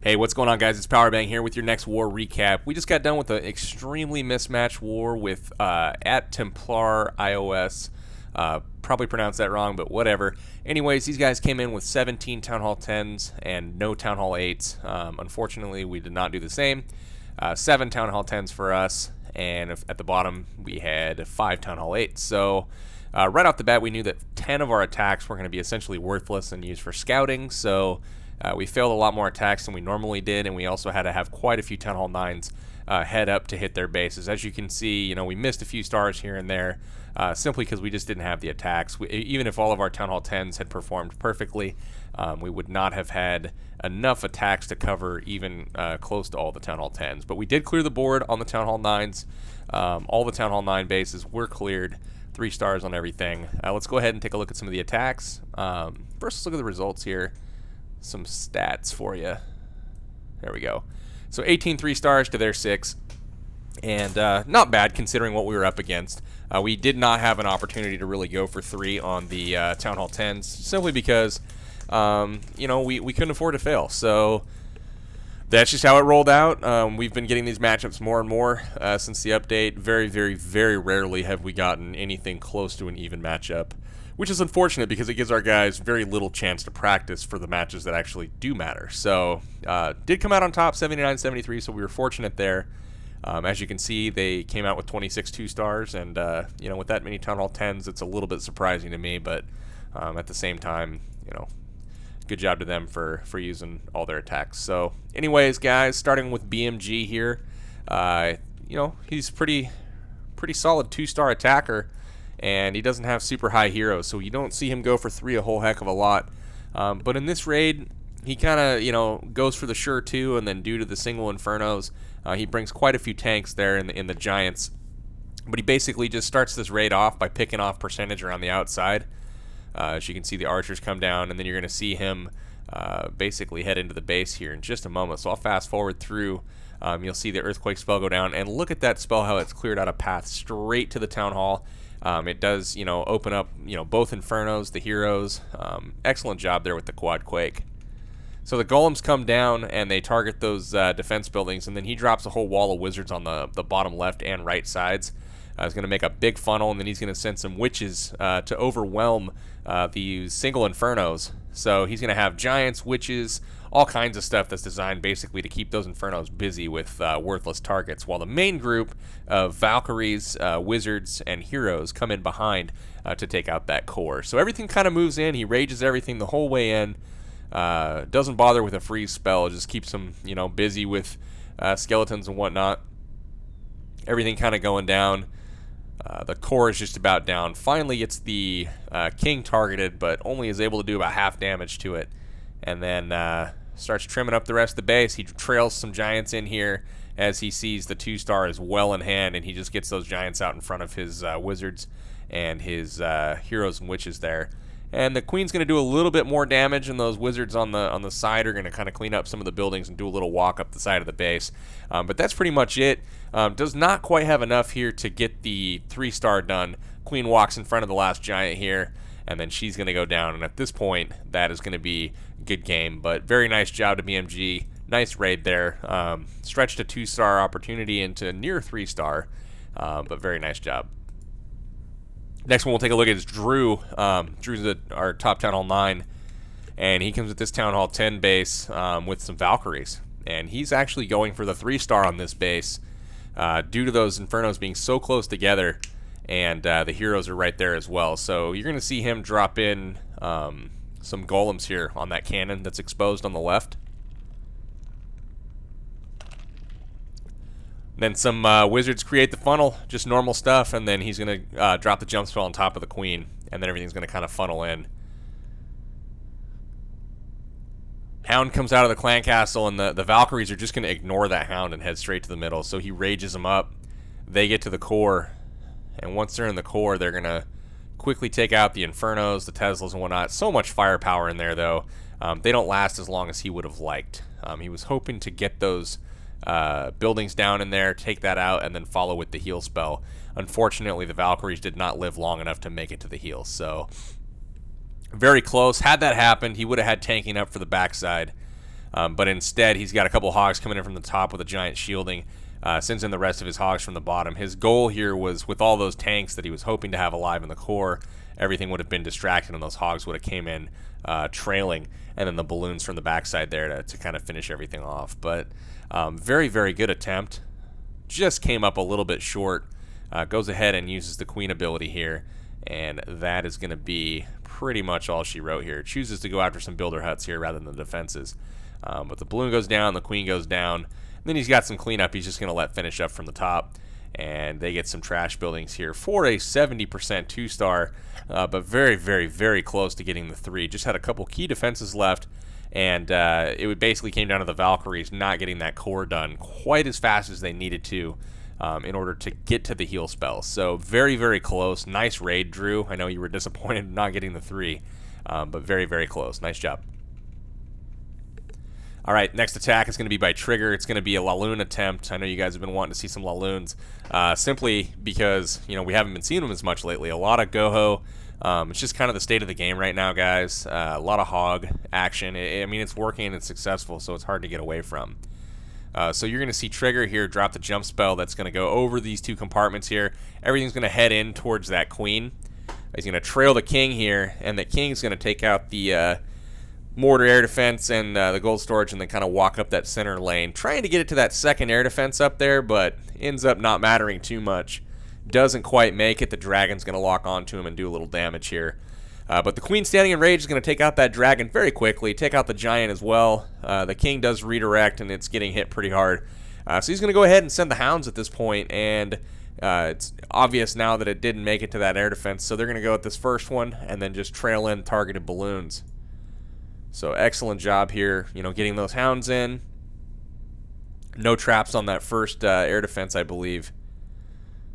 Hey, what's going on, guys? It's Powerbang here with your next war recap. We just got done with an extremely mismatched war with at Templar iOS. Probably pronounced that wrong, but whatever. Anyways, these guys came in with 17 Town Hall 10s and no Town Hall 8s. Unfortunately, we did not do the same. 7 Town Hall 10s for us, and at the bottom, we had 5 Town Hall 8s. So right off the bat, we knew that 10 of our attacks were going to be essentially worthless and used for scouting, so we failed a lot more attacks than we normally did, and we also had to have quite a few Town Hall 9s head up to hit their bases. As you can see, we missed a few stars here and there simply because we just didn't have the attacks. Even if all of our Town Hall 10s had performed perfectly, we would not have had enough attacks to cover even close to all the Town Hall 10s. But we did clear the board on the Town Hall 9s. All the Town Hall 9 bases were cleared. 3 stars on everything. Let's go ahead and take a look at some of the attacks. First, let's look at the results here. Some stats for you. There we go. So 18 3 stars to their 6, and not bad considering what we were up against. We did not have an opportunity to really go for 3 on the Town Hall 10s, simply because we couldn't afford to fail. So that's just how it rolled out. We've been getting these matchups more and more since the update. Very, very, very rarely have we gotten anything close to an even matchup, which is unfortunate because it gives our guys very little chance to practice for the matches that actually do matter. So, did come out on top 79-73, so we were fortunate there. As you can see, they came out with 26 2-stars, and with that many Town Hall 10s, it's a little bit surprising to me, but at the same time, good job to them for using all their attacks. So, anyways, guys, starting with BMG here, he's pretty solid 2-star attacker, and he doesn't have super high heroes, so you don't see him go for 3 a whole heck of a lot. But in this raid, he kind of goes for the sure 2, and then due to the single infernos, he brings quite a few tanks there in the giants. But he basically just starts this raid off by picking off percentage around the outside. As you can see, the archers come down, and then you're going to see him basically head into the base here in just a moment. So I'll fast forward through. You'll see the earthquake spell go down, and look at that spell, how it's cleared out a path straight to the town hall. It does, open up, both infernos, the heroes. Excellent job there with the quad quake. So the golems come down and they target those defense buildings, and then he drops a whole wall of wizards on the bottom left and right sides. He's going to make a big funnel, and then he's going to send some witches to overwhelm the single infernos. So he's going to have giants, witches, all kinds of stuff that's designed basically to keep those infernos busy with worthless targets, while the main group of Valkyries, wizards, and heroes come in behind to take out that core. So everything kind of moves in. He rages everything the whole way in. Doesn't bother with a freeze spell. Just keeps them, busy with skeletons and whatnot. Everything kind of going down. The core is just about down. Finally gets the king targeted, but only is able to do about half damage to it. And then starts trimming up the rest of the base. He trails some giants in here as he sees the 2-star is well in hand, and he just gets those giants out in front of his wizards and his heroes and witches there. And the queen's going to do a little bit more damage, and those wizards on the side are going to kind of clean up some of the buildings and do a little walk up the side of the base. But that's pretty much it. Does not quite have enough here to get the 3-star done. Queen walks in front of the last giant here, and then she's going to go down. And at this point, that is going to be a good game. But very nice job to BMG. Nice raid there. Stretched a 2-star opportunity into near 3-star, but very nice job. Next one we'll take a look at is Drew. Drew's our top Town Hall 9, and he comes with this Town Hall 10 base with some Valkyries. And he's actually going for the 3-star on this base due to those Infernos being so close together, and the heroes are right there as well. So you're going to see him drop in some golems here on that cannon that's exposed on the left. Then some wizards create the funnel, just normal stuff, and then he's going to drop the jump spell on top of the queen, and then everything's going to kind of funnel in. Hound comes out of the clan castle, and the Valkyries are just going to ignore that Hound and head straight to the middle, so he rages them up. They get to the core, and once they're in the core, they're going to quickly take out the Infernos, the Teslas, and whatnot. So much firepower in there, though. They don't last as long as he would have liked. He was hoping to get those buildings down in there, take that out, and then follow with the heal spell. Unfortunately, the Valkyries did not live long enough to make it to the heal, so very close. Had that happened, he would have had tanking up for the backside. But instead, he's got a couple hogs coming in from the top with a giant shielding. Sends in the rest of his hogs from the bottom. His goal here was, with all those tanks that he was hoping to have alive in the core, everything would have been distracted and those hogs would have came in trailing, and then the balloons from the backside there to kind of finish everything off. But very, very good attempt. Just came up a little bit short. Goes ahead and uses the queen ability here, and that is going to be pretty much all she wrote here. Chooses to go after some builder huts here rather than the defenses. But the balloon goes down, the queen goes down. Then he's got some cleanup he's just going to let finish up from the top. And they get some trash buildings here for a 70% 2-star, but very, very, very close to getting the 3. Just had a couple key defenses left, and it basically came down to the Valkyries not getting that core done quite as fast as they needed to in order to get to the heal spell. So very, very close. Nice raid, Drew. I know you were disappointed not getting the 3, but very, very close. Nice job. All right, next attack is going to be by Trigger. It's going to be a Laloon attempt. I know you guys have been wanting to see some Laloons, simply because, you know, we haven't been seeing them as much lately. A lot of Goho. It's just kind of the state of the game right now, guys. A lot of hog action. I mean, it's working and it's successful, so it's hard to get away from. So you're going to see Trigger here drop the jump spell that's going to go over these 2 compartments here. Everything's going to head in towards that queen. He's going to trail the king here, and the king's going to take out the mortar air defense and the gold storage, and then kind of walk up that center lane, trying to get it to that second air defense up there, but ends up not mattering too much. Doesn't quite make it. The dragon's going to lock onto him and do a little damage here. But the queen standing in rage is going to take out that dragon very quickly, take out the giant as well. The king does redirect, and it's getting hit pretty hard. So he's going to go ahead and send the hounds at this point, and it's obvious now that it didn't make it to that air defense, so they're going to go with this first one and then just trail in targeted balloons. So excellent job here, you know, getting those hounds in. No traps on that first air defense, I believe.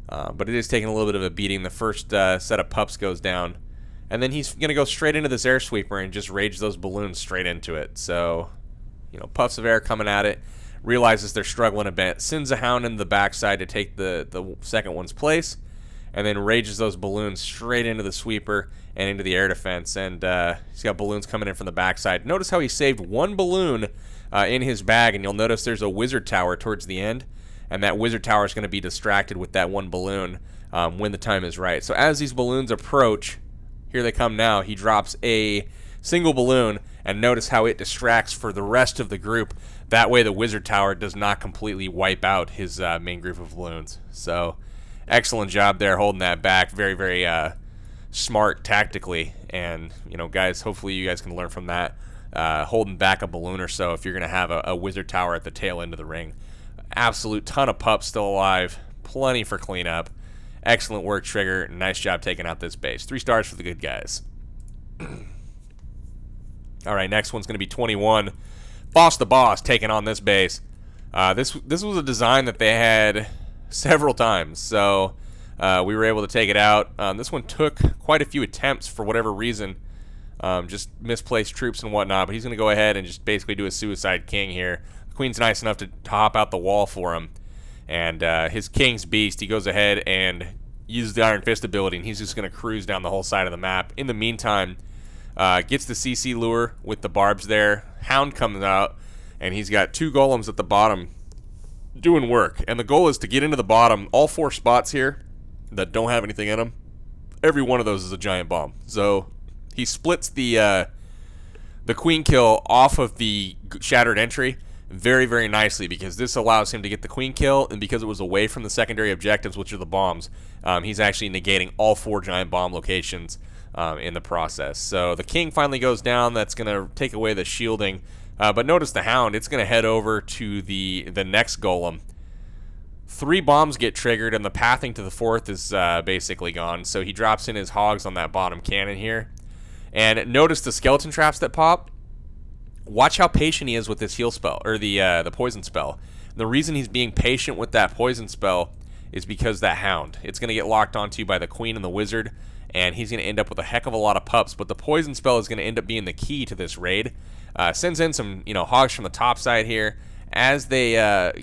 But it is taking a little bit of a beating. The first set of pups goes down. And then he's going to go straight into this air sweeper and just rage those balloons straight into it. So, you know, puffs of air coming at it. Realizes they're struggling a bit. Sends a hound into the backside to take the second one's place. And then rages those balloons straight into the sweeper and into the air defense. And he's got balloons coming in from the backside. Notice how he saved one balloon in his bag, and you'll notice there's a wizard tower towards the end. And that wizard tower is going to be distracted with that one balloon when the time is right. So as these balloons approach, here they come now, he drops a single balloon, and notice how it distracts for the rest of the group. That way the wizard tower does not completely wipe out his main group of balloons. So excellent job there holding that back. Very, very smart tactically. And, you know, guys, hopefully you guys can learn from that. Holding back a balloon or so if you're going to have a wizard tower at the tail end of the ring. Absolute ton of pups still alive. Plenty for cleanup. Excellent work, Trigger. Nice job taking out this base. 3 stars for the good guys. All right, next one's going to be 21. Boss the Boss taking on this base. This was a design that they had several times, so we were able to take it out. This one took quite a few attempts for whatever reason. Just misplaced troops and whatnot, but he's going to go ahead and just basically do a suicide king here. The queen's nice enough to hop out the wall for him. And his king's beast, he goes ahead and uses the Iron Fist ability, and he's just going to cruise down the whole side of the map. In the meantime, gets the CC lure with the barbs there. Hound comes out, and he's got 2 golems at the bottom doing work. And the goal is to get into the bottom, all 4 spots here that don't have anything in them. Every one of those is a giant bomb. So he splits the queen kill off of the shattered entry very, very nicely, because this allows him to get the queen kill, and because it was away from the secondary objectives, which are the bombs, he's actually negating all 4 giant bomb locations in the process. So the king finally goes down. That's going to take away the shielding. But notice the hound, it's going to head over to the next golem. 3 bombs get triggered, and the pathing to the 4th is basically gone. So he drops in his hogs on that bottom cannon here. And notice the skeleton traps that pop. Watch how patient he is with this heal spell, or the poison spell. And the reason he's being patient with that poison spell is because that hound. It's going to get locked onto by the queen and the wizard, and he's going to end up with a heck of a lot of pups. But the poison spell is going to end up being the key to this raid. Sends in some, you know, hogs from the top side here. As they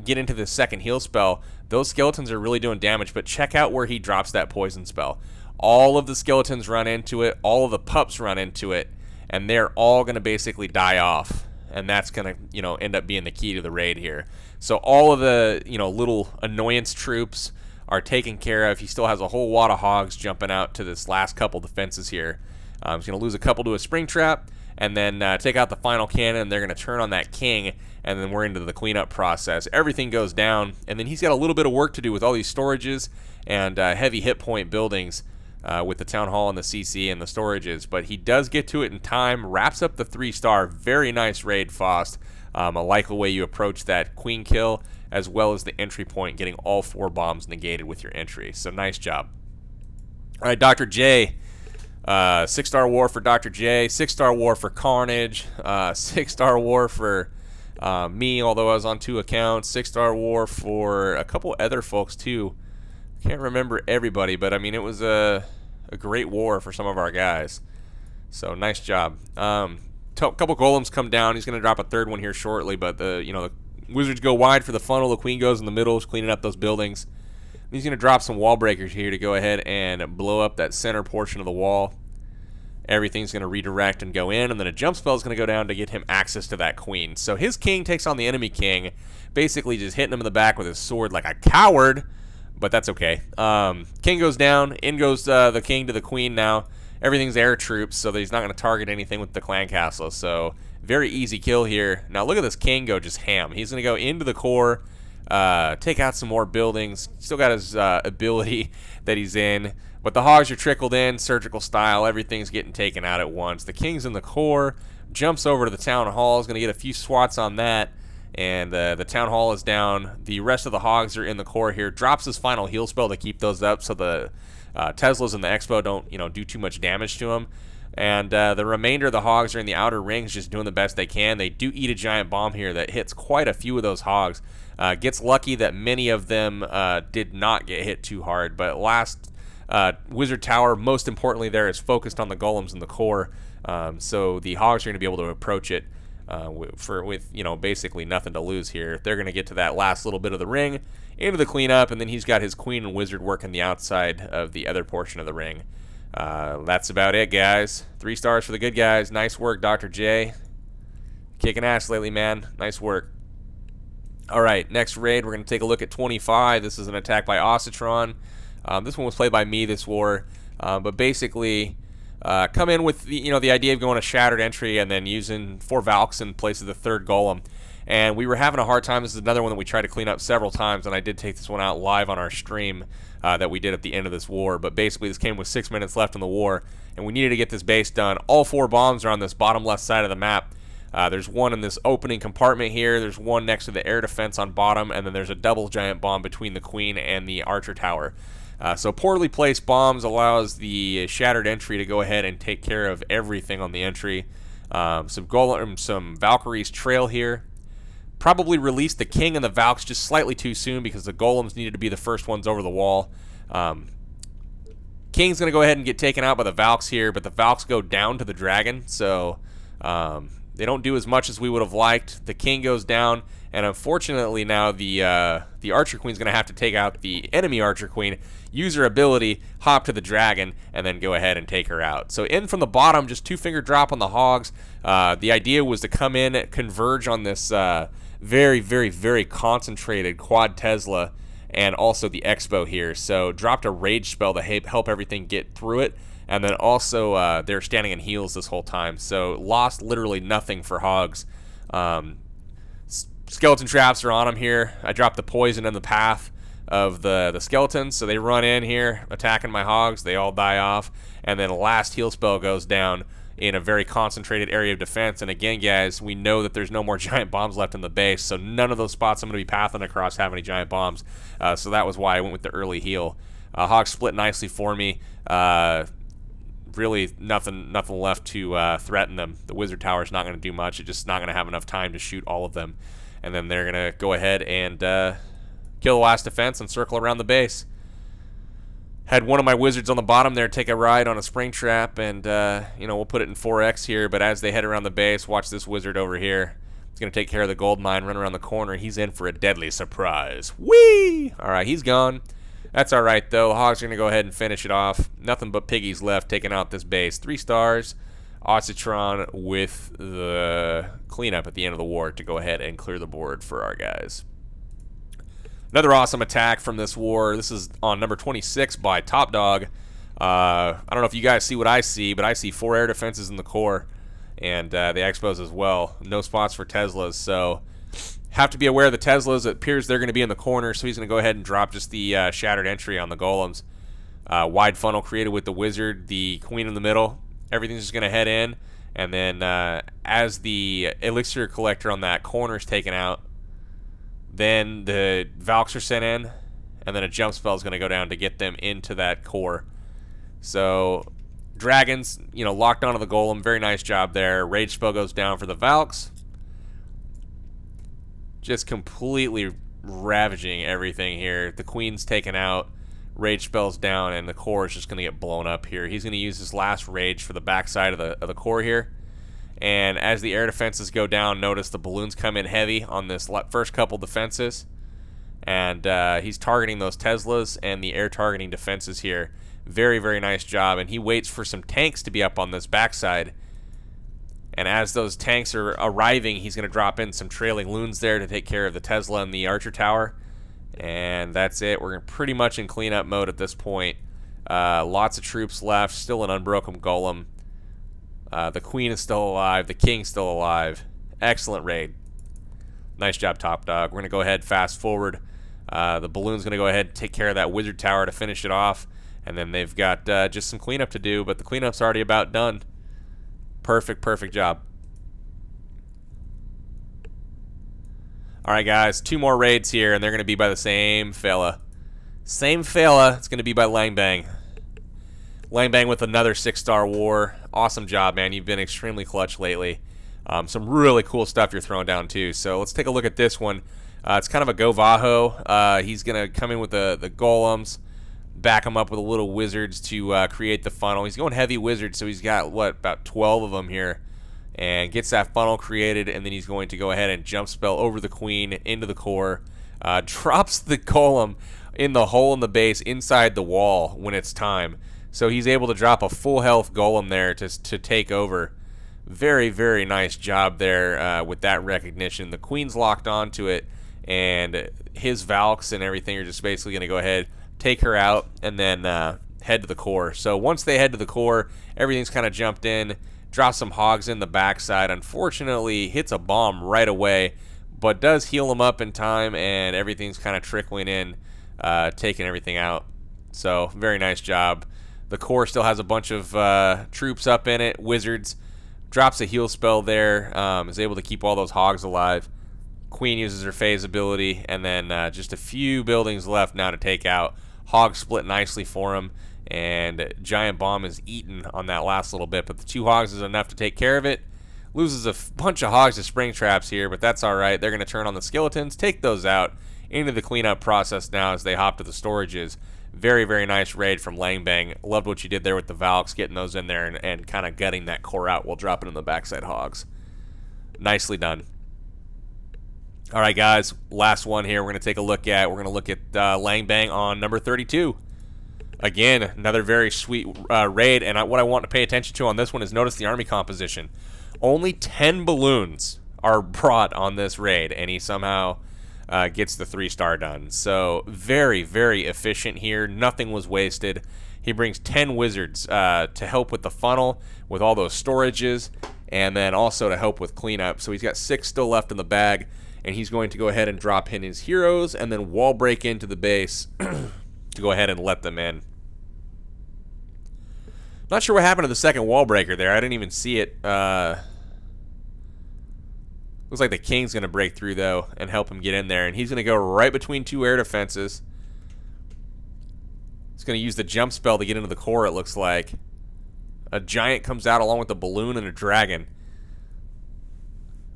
get into this second heal spell, those skeletons are really doing damage. But check out where he drops that poison spell. All of the skeletons run into it. All of the pups run into it. And they're all going to basically die off and that's going to, end up being the key to the raid here. So all of the, little annoyance troops are taken care of. He still has a whole lot of hogs jumping out to this last couple defenses here. He's going to lose a couple to a spring trap, and then take out the final cannon. They're going to turn on that king, and then we're into the cleanup process. Everything goes down, and then he's got a little bit of work to do with all these storages and heavy hit point buildings with the town hall and the CC and the storages. But he does get to it in time, wraps up the 3-star. Very nice raid, Faust. I like the way you approach that queen kill, as well as the entry point, getting all 4 bombs negated with your entry. So nice job. All right, Dr. J. 6-star war for Dr. J. 6-star war for Carnage. 6-star war for me, although I was on 2 accounts. 6-star war for a couple other folks too. Can't remember everybody, but I mean it was a great war for some of our guys. So nice job. Couple golems come down. He's going to drop a 3rd one here shortly, but the wizards go wide for the funnel. The queen goes in the middle, cleaning up those buildings. He's going to drop some wall breakers here to go ahead and blow up that center portion of the wall. Everything's going to redirect and go in, and then a jump spell is going to go down to get him access to that queen. So his king takes on the enemy king, basically just hitting him in the back with his sword like a coward, but that's okay. King goes down. In goes the king to the queen now. Everything's air troops, so that he's not going to target anything with the clan castle. So very easy kill here. Now look at this king go just ham. He's going to go into the core, take out some more buildings. Still got his ability that he's in. But the hogs are trickled in, surgical style. Everything's getting taken out at once. The king's in the core, jumps over to the town hall. Is going to get a few swats on that. And the town hall is down. The rest of the hogs are in the core here. Drops his final heal spell to keep those up so the Teslas and the Expo don't do too much damage to him. And the remainder of the hogs are in the outer rings just doing the best they can. They do eat a giant bomb here that hits quite a few of those hogs. Gets lucky that many of them did not get hit too hard. But last Wizard Tower, most importantly there, is focused on the golems in the core. So the hogs are going to be able to approach it with basically nothing to lose here. They're going to get to that last little bit of the ring, into the cleanup, and then he's got his queen and wizard working the outside of the other portion of the ring. That's about it, guys. 3 stars for the good guys. Nice work, Dr. J. Kicking ass lately, man. Nice work. All right, next raid, we're going to take a look at 25. This is an attack by Ossitron. This one was played by me this war, but basically come in with the idea of going a shattered entry and then using 4 Valks in place of the 3rd golem. And we were having a hard time. This is another one that we tried to clean up several times, and I did take this one out live on our stream that we did at the end of this war. But basically, this came with 6 minutes left in the war, and we needed to get this base done. All 4 bombs are on this bottom left side of the map. There's one in this opening compartment here. There's one next to the air defense on bottom, and then there's a double giant bomb between the queen and the archer tower. So poorly placed bombs allows the shattered entry to go ahead and take care of everything on the entry. Some Valkyries trail here. Probably released the king and the Valks just slightly too soon because the golems needed to be the first ones over the wall. King's going to go ahead and get taken out by the Valks here, but the Valks go down to the dragon, so they don't do as much as we would have liked. The king goes down, and unfortunately now the archer queen's going to have to take out the enemy archer queen, use her ability, hop to the dragon, and then go ahead and take her out. So in from the bottom, just 2-finger drop on the hogs. The idea was to come in, converge on this very, very, very concentrated quad Tesla and also the Expo here. So dropped a rage spell to help everything get through it. And then also they're standing in heals this whole time. So lost literally nothing for hogs. Skeleton traps are on them here. I dropped the poison in the path of the skeletons. So they run in here attacking my hogs. They all die off. And then last heal spell goes down in a very concentrated area of defense. And again, guys, we know that there's no more giant bombs left in the base, so none of those spots I'm going to be pathing across have any giant bombs. So that was why I went with the early heal. Hogs split nicely for me. Really nothing left to threaten them. The wizard tower is not going to do much. It's just not going to have enough time to shoot all of them. And then they're going to go ahead and kill the last defense and circle around the base. Had one of my wizards on the bottom there take a ride on a spring trap, and we'll put it in 4x here, but as they head around the base, watch this wizard over here. He's going to take care of the gold mine, run around the corner, and he's in for a deadly surprise. Whee! All right, he's gone. That's all right, though. The hogs are going to go ahead and finish it off. Nothing but piggies left taking out this base. 3 stars. Ossitron with the cleanup at the end of the war to go ahead and clear the board for our guys. Another awesome attack from this war. This is on number 26 by Top Dog. I don't know if you guys see what I see, but I see 4 air defenses in the core, and the Expos as well. No spots for Teslas, so have to be aware of the Teslas. It appears they're going to be in the corner, so he's going to go ahead and drop just the shattered entry on the golems. Wide funnel created with the wizard, the queen in the middle. Everything's just going to head in, and then as the elixir collector on that corner is taken out, then the Valks are sent in, and then a jump spell is going to go down to get them into that core. So dragons, locked onto the golem. Very nice job there. Rage spell goes down for the Valks. Just completely ravaging everything here. The queen's taken out. Rage spell's down, and the core is just going to get blown up here. He's going to use his last rage for the backside of the core here. And as the air defenses go down, notice the balloons come in heavy on this first couple defenses. And he's targeting those Teslas and the air targeting defenses here. Very, very nice job. And he waits for some tanks to be up on this backside. And as those tanks are arriving, he's going to drop in some trailing loons there to take care of the Tesla and the Archer Tower. And that's it. We're pretty much in cleanup mode at this point. Lots of troops left. Still an unbroken golem. The Queen is still alive. The King's still alive. Excellent raid. Nice job, Top Dog. We're going to go ahead, fast forward. The Balloon's going to go ahead and take care of that Wizard Tower to finish it off. And then they've got just some cleanup to do, but the cleanup's already about done. Perfect, perfect job. Alright, guys. 2 more raids here, and they're going to be by the same fella. Same fella. It's going to be by Langbang. Langbang with another 6-star war. Awesome job, man. You've been extremely clutch lately. Some really cool stuff you're throwing down, too. So let's take a look at this one. It's kind of a Go Vaho. He's going to come in with the golems, back him up with a little wizards to create the funnel. He's going heavy wizard, so he's got, about 12 of them here. And gets that funnel created, and then he's going to go ahead and jump spell over the queen into the core. Drops the golem in the hole in the base inside the wall when it's time. So he's able to drop a full health golem there to take over. Very, very nice job there with that recognition. The queen's locked onto it, and his Valks and everything are just basically going to go ahead, take her out, and then head to the core. So once they head to the core, everything's kind of jumped in. Drops some hogs in the backside. Unfortunately, hits a bomb right away, but does heal them up in time, and everything's kind of trickling in, taking everything out. So very nice job. The core still has a bunch of troops up in it. Wizards. Drops a heal spell there. Is able to keep all those hogs alive. Queen uses her phase ability, and then just a few buildings left now to take out. Hogs split nicely for him, and Giant Bomb is eaten on that last little bit, but the 2 hogs is enough to take care of it. Loses a bunch of hogs to spring traps here, but that's alright. They're going to turn on the skeletons, take those out into the cleanup process now as they hop to the storages. Very, very nice raid from Langbang. Loved what you did there with the Valks, getting those in there and kind of gutting that core out while dropping in the backside hogs. Nicely done. Alright, guys, last one here we're going to take a look at. We're going to look at Langbang on number 32. Again, another very sweet raid, and what I want to pay attention to on this one is notice the army composition. Only 10 balloons are brought on this raid, and he somehow gets the 3-star done. So very, very efficient here. Nothing was wasted. He brings 10 wizards to help with the funnel, with all those storages, and then also to help with cleanup. So he's got 6 still left in the bag, and he's going to go ahead and drop in his heroes and then wall break into the base to go ahead and let them in. Not sure what happened to the second wall breaker there. I didn't even see it. Looks like the King's going to break through, though, and help him get in there. And he's going to go right between 2 air defenses. He's going to use the jump spell to get into the core, it looks like. A giant comes out along with a balloon and a dragon.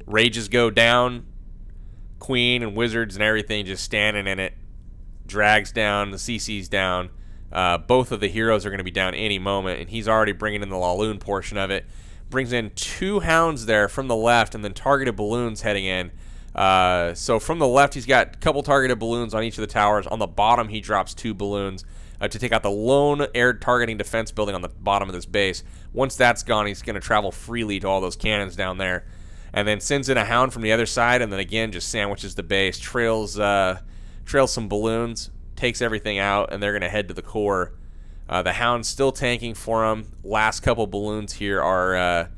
Rages go down. Queen and wizards and everything just standing in it. Drags down. The CC's down. Both of the heroes are going to be down any moment, and he's already bringing in the Laloon portion of it. Brings in 2 hounds there from the left, and then targeted balloons heading in. So from the left, he's got a couple targeted balloons on each of the towers. On the bottom, he drops 2 balloons to take out the lone air targeting defense building on the bottom of this base. Once that's gone, he's going to travel freely to all those cannons down there, and then sends in a hound from the other side, and then again just sandwiches the base, trails some balloons, takes everything out, and they're going to head to the core. The hound's still tanking for him. Last couple balloons here are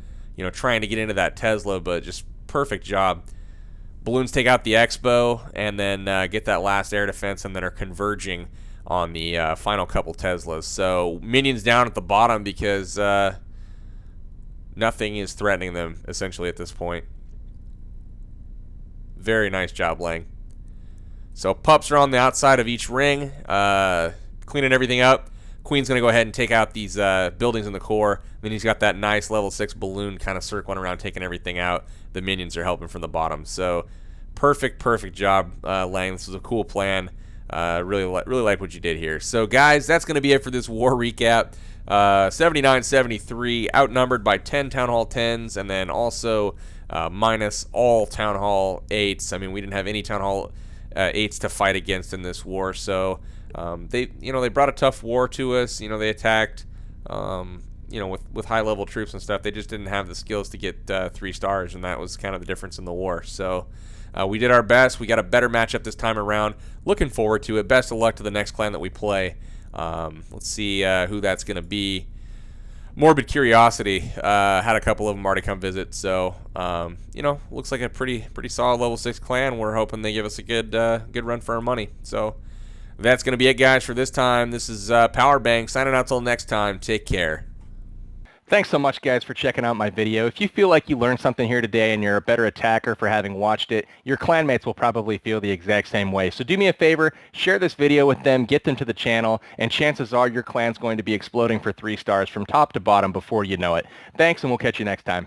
trying to get into that Tesla, but just perfect job. Balloons take out the Expo and then get that last air defense, and then are converging on the final couple Teslas. So minions down at the bottom because nothing is threatening them essentially at this point. Very nice job, Lang. So pups are on the outside of each ring, cleaning everything up. Queen's going to go ahead and take out these buildings in the core. Then he's got that nice level 6 balloon kind of circling around, taking everything out. The minions are helping from the bottom. So perfect job, Lang. This was a cool plan. Really like what you did here. So guys, that's going to be it for this war recap. 79-73, outnumbered by 10 Town Hall 10s, and then also minus all Town Hall 8s. I mean, we didn't have any Town Hall 8s to fight against in this war. So they brought a tough war to us. They attacked with high level troops and stuff. They just didn't have the skills to get 3 stars, and that was kind of the difference in the war. So we did our best. We got a better matchup this time around. Looking forward to it. Best of luck to the next clan that we play. Let's see who that's going to be. Morbid Curiosity had a couple of them already come visit, so looks like a pretty solid level 6 clan. We're hoping they give us a good run for our money. So that's going to be it, guys, for this time. This is Powerbang signing out till next time. Take care. Thanks so much, guys, for checking out my video. If you feel like you learned something here today and you're a better attacker for having watched it, your clanmates will probably feel the exact same way. So do me a favor, share this video with them, get them to the channel, and chances are your clan's going to be exploding for 3 stars from top to bottom before you know it. Thanks, and we'll catch you next time.